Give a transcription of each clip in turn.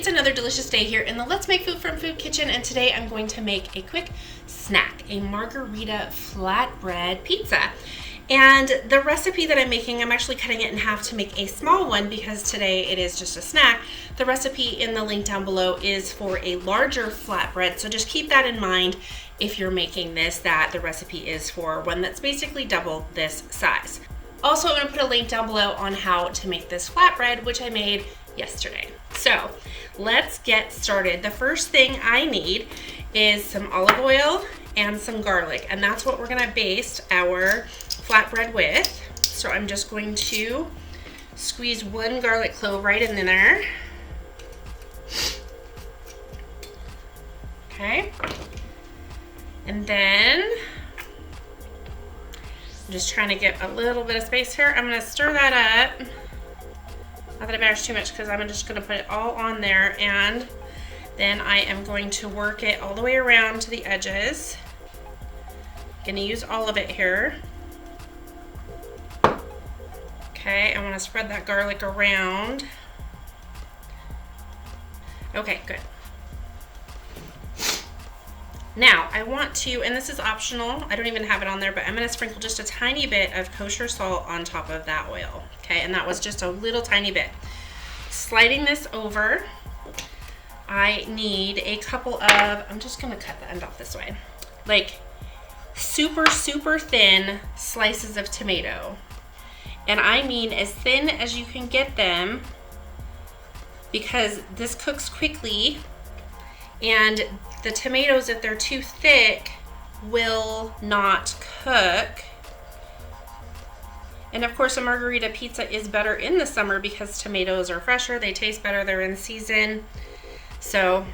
It's another delicious day here in the Let's Make Food from Food Kitchen, and today I'm going to make a quick snack, a Margherita Flatbread Pizza. And the recipe that I'm making, I'm actually cutting it in half to make a small one because today it is just a snack. The recipe in the link down below is for a larger flatbread, so just keep that in mind if you're making this, that the recipe is for one that's basically double this size. Also, I'm going to put a link down below on how to make this flatbread, which I made yesterday. So let's get started. The first thing I need is some olive oil and some garlic, and that's what we're going to baste our flatbread with. So I'm just going to squeeze one garlic clove right in there. Okay. And then I'm just trying to get a little bit of space here. I'm going to stir that up. Not that it matters too much because I'm just going to put it all on there, and then I am going to work it all the way around to the edges. Going to use all of it here. Okay, I want to spread that garlic around. Okay, good. Now, I want to, and this is optional, I don't even have it on there, but I'm going to sprinkle just a tiny bit of kosher salt on top of that oil. Okay, and that was just a little tiny bit. Sliding this over, I need a couple of, I'm just going to cut the end off this way, like super thin slices of tomato. And I mean as thin as you can get them, because this cooks quickly, and the tomatoes, if they're too thick, will not cook. And of course, a margherita pizza is better in the summer because tomatoes are fresher, they taste better, they're in season. So,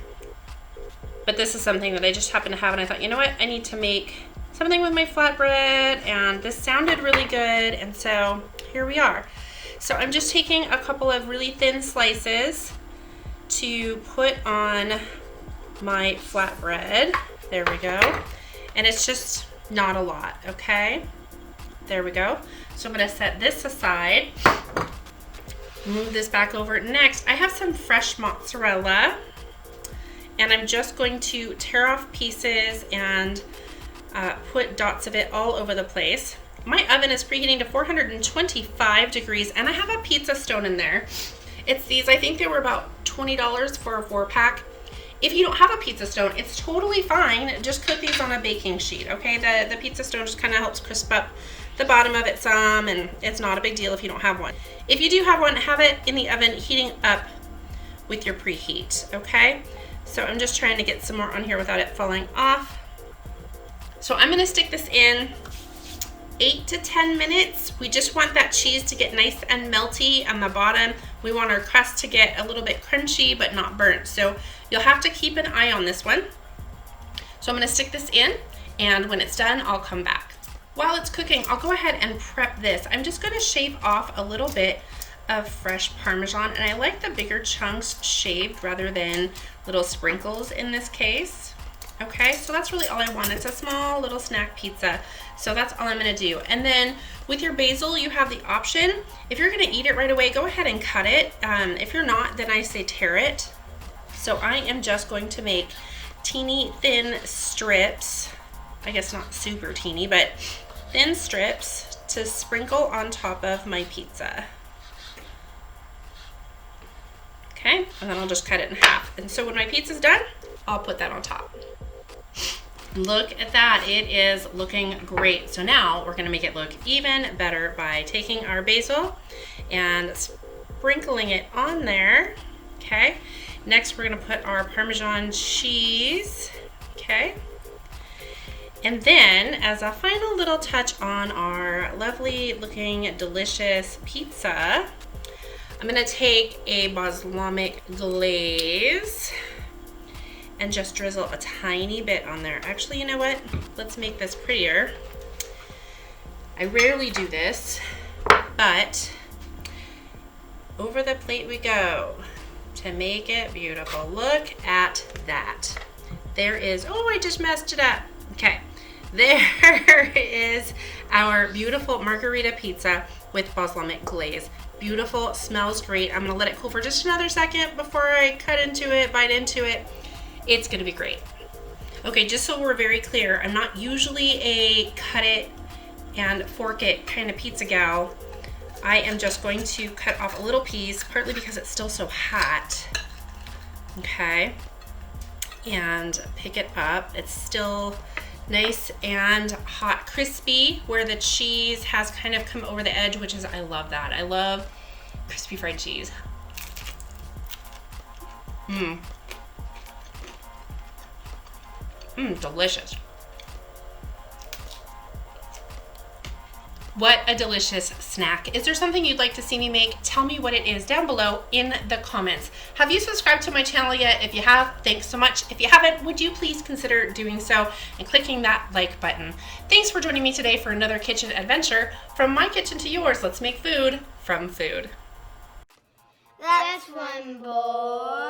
but this is something that I just happen to have, and I thought, you know what, I need to make something with my flatbread, and this sounded really good, and so here we are. So I'm just taking a couple of really thin slices to put on my flatbread. There we go. And it's just not a lot, okay? There we go. So I'm gonna set this aside, move this back over. Next, I have some fresh mozzarella, and I'm just going to tear off pieces and put dots of it all over the place. My oven is preheating to 425 degrees, and I have a pizza stone in there. It's these, I think they were about $20 for a 4-pack. If you don't have a pizza stone, it's totally fine. Just cook these on a baking sheet, okay? The pizza stone just kind of helps crisp up the bottom of it some, and it's not a big deal if you don't have one. If you do have one, have it in the oven heating up with your preheat, okay? So I'm just trying to get some more on here without it falling off. So I'm gonna stick this in 8 to 10 minutes. We just want that cheese to get nice and melty on the bottom. We want our crust to get a little bit crunchy but not burnt. So you'll have to keep an eye on this one. So I'm gonna stick this in, and when it's done, I'll come back. While it's cooking, I'll go ahead and prep this. I'm just gonna shave off a little bit of fresh Parmesan, and I like the bigger chunks shaved rather than little sprinkles in this case. Okay, so that's really all I want. It's a small little snack pizza. So that's all I'm gonna do. And then with your basil, you have the option. If you're gonna eat it right away, go ahead and cut it. If you're not, then I say tear it. So I am just going to make teeny thin strips. I guess not super teeny, but thin strips to sprinkle on top of my pizza. Okay, and then I'll just cut it in half. And so when my pizza's done, I'll put that on top. Look at that, it is looking great. So now we're gonna make it look even better by taking our basil and sprinkling it on there, okay? Next, we're gonna put our Parmesan cheese, okay? And then, as a final little touch on our lovely looking, delicious pizza, I'm gonna take a balsamic glaze and just drizzle a tiny bit on there. Actually, you know what? Let's make this prettier. I rarely do this, but over the plate we go to make it beautiful. Look at that. There is, oh, I just messed it up. Okay, there is our beautiful margherita pizza with balsamic glaze. beautiful, smells great. I'm gonna let it cool for just another second before I bite into it. It's gonna be great. Okay, just so we're very clear, I'm not usually a cut it and fork it kind of pizza gal. I am just going to cut off a little piece, partly because it's still so hot. Okay, and pick it up. It's still nice and hot, crispy, where the cheese has kind of come over the edge, which is, I love that. I love crispy fried cheese. Delicious. What a delicious snack. Is there something you'd like to see me make? Tell me what it is down below in the comments. Have you subscribed to my channel yet? If you have, thanks so much. If you haven't, would you please consider doing so and clicking that like button. Thanks for joining me today for another kitchen adventure. From my kitchen to yours, let's make food from food. That's one boy.